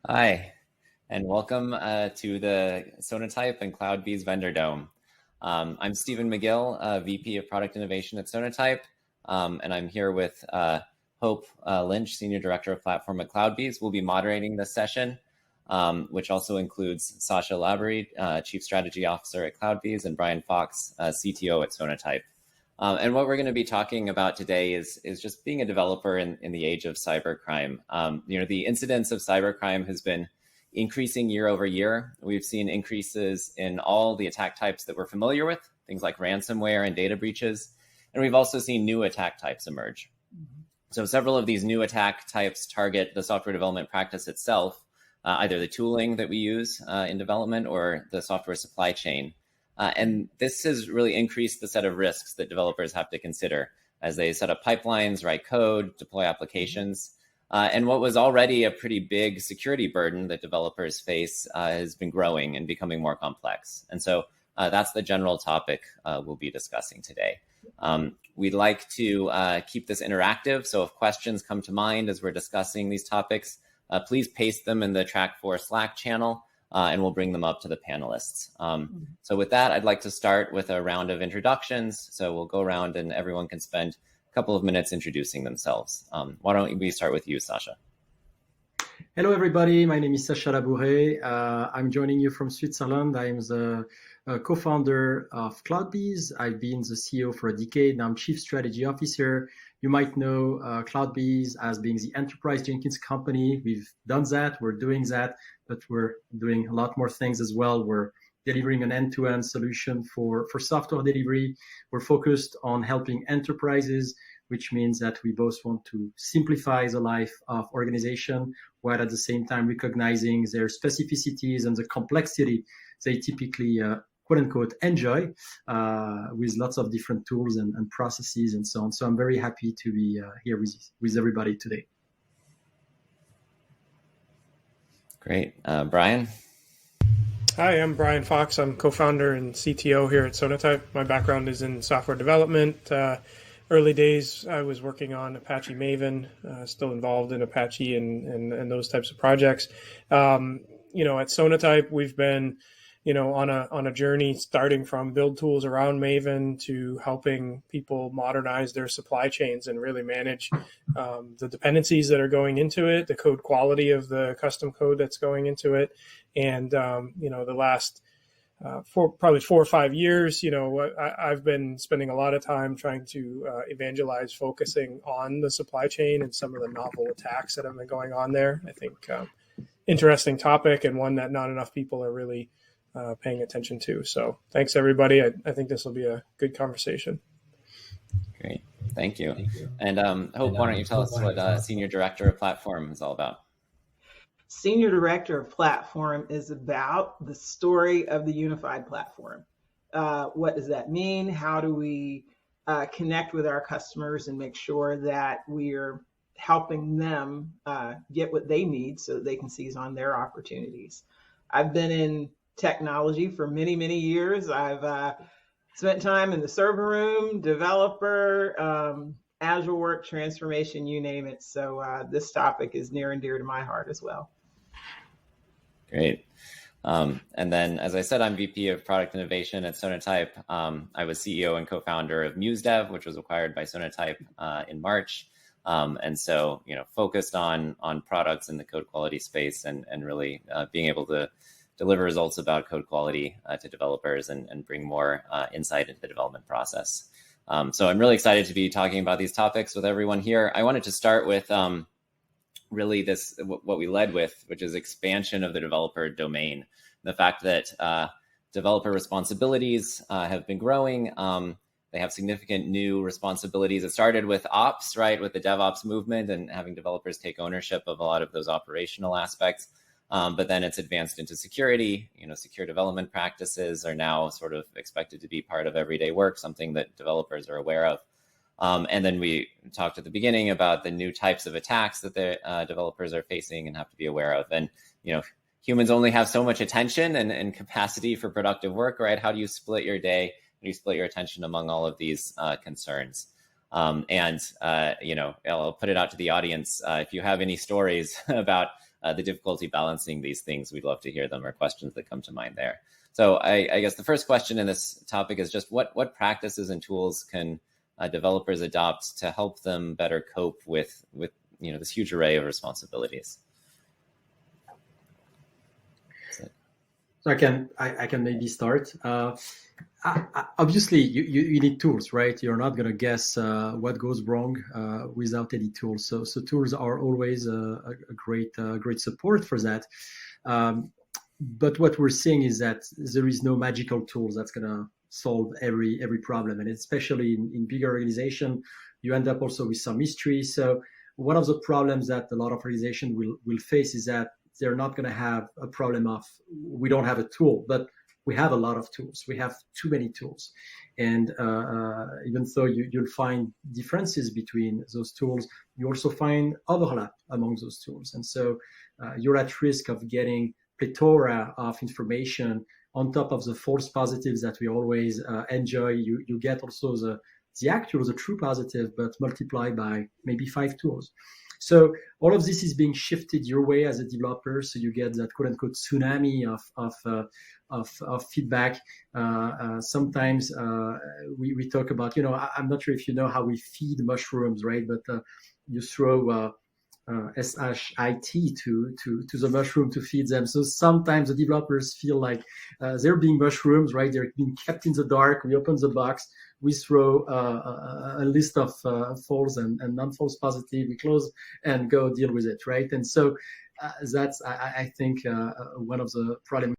Hi, and welcome to the Sonatype and Cloudbees VendorDome. I'm Stephen Magill, VP of Product Innovation at Sonatype, and I'm here with Hope Lynch, Senior Director of Platform at Cloudbees. We'll be moderating this session, which also includes Sacha Labourey, Chief Strategy Officer at Cloudbees, and Brian Fox, CTO at Sonatype. And what we're going to be talking about today is just being a developer in the age of cybercrime. The incidence of cybercrime has been increasing year over year. We've seen increases in all the attack types that we're familiar with, things like ransomware and data breaches. And we've also seen new attack types emerge. So several of these new attack types target the software development practice itself, either the tooling that we use in development or the software supply chain. And this has really increased the set of risks that developers have to consider as they set up pipelines, write code, deploy applications. And what was already a pretty big security burden that developers face has been growing and becoming more complex. And so that's the general topic we'll be discussing today. We'd like to keep this interactive. So if questions come to mind as we're discussing these topics, please paste them in the Track 4 Slack channel. And we'll bring them up to the panelists. So with that, I'd like to start with a round of introductions. So we'll go around and everyone can spend a couple of minutes introducing themselves. Why don't we start with you, Sacha? Hello, everybody. My name is Sacha Labourey. I'm joining you from Switzerland. I'm the co-founder of Cloudbees. I've been the CEO for a decade. Now I'm Chief Strategy Officer. You might know Cloudbees as being the enterprise Jenkins company. We've done that. We're doing that, but we're doing a lot more things as well. We're delivering an end-to-end solution for software delivery. We're focused on helping enterprises, which means that we both want to simplify the life of organization while at the same time recognizing their specificities and the complexity they typically quote unquote enjoy with lots of different tools and processes and so on. So I'm very happy to be here with everybody today. Great. Brian? Hi, I'm Brian Fox. I'm co-founder and CTO here at Sonatype. My background is in software development. Early days, I was working on Apache Maven, still involved in Apache and those types of projects. At Sonatype, we've been on a journey starting from build tools around Maven to helping people modernize their supply chains and really manage the dependencies that are going into it, the code quality of the custom code that's going into it. And, the last probably 4 or 5 years, I've been spending a lot of time trying to evangelize, focusing on the supply chain and some of the novel attacks that have been going on there. I think interesting topic and one that not enough people are really paying attention to. So thanks, everybody. I think this will be a good conversation. Great. Thank you. And Hope, why don't you tell us what Senior Director of Platform is all about? Senior Director of Platform is about the story of the unified platform. What does that mean? How do we connect with our customers and make sure that we're helping them get what they need so that they can seize on their opportunities? I've been in technology for many, many years. I've spent time in the server room, developer, Azure work, transformation, you name it. So this topic is near and dear to my heart as well. Great. And then, as I said, I'm VP of Product Innovation at Sonatype. I was CEO and co-founder of MuseDev, which was acquired by Sonatype in March. And so, focused on products in the code quality space and really being able to deliver results about code quality to developers and bring more insight into the development process. So I'm really excited to be talking about these topics with everyone here. I wanted to start with really what we led with, which is expansion of the developer domain. The fact that developer responsibilities have been growing. They have significant new responsibilities. It started with ops, right, with the DevOps movement and having developers take ownership of a lot of those operational aspects. But then it's advanced into security. Secure development practices are now sort of expected to be part of everyday work, something that developers are aware of. And then we talked at the beginning about the new types of attacks that the developers are facing and have to be aware of. And, humans only have so much attention and capacity for productive work, right? How do you split your day? How do you split your attention among all of these concerns? I'll put it out to the audience. If you have any stories about the difficulty balancing these things, we'd love to hear them, or questions that come to mind there. So I guess the first question in this topic is just what practices and tools can developers adopt to help them better cope with this huge array of responsibilities? So I can maybe start. Obviously, you need tools, right? You're not going to guess what goes wrong without any tools. So tools are always a great support for that. But what we're seeing is that there is no magical tools that's going to solve every problem, and especially in bigger organization, you end up also with some mystery. So one of the problems that a lot of organizations will face is that they're not going to have a problem of we don't have a tool, but we have a lot of tools. We have too many tools. And even though you'll find differences between those tools, you also find overlap among those tools. And so you're at risk of getting plethora of information on top of the false positives that we always enjoy. You get also the true positive, but multiplied by maybe 5 tools. So all of this is being shifted your way as a developer. So you get that quote unquote tsunami of feedback. Sometimes we talk about, I'm not sure if you know how we feed mushrooms, right? But you throw SHIT to the mushroom to feed them. So sometimes the developers feel like they're being mushrooms, right? They're being kept in the dark. We open the box, we throw a list of false and non-false positive, we close and go deal with it, right? And so that's, I think, one of the problems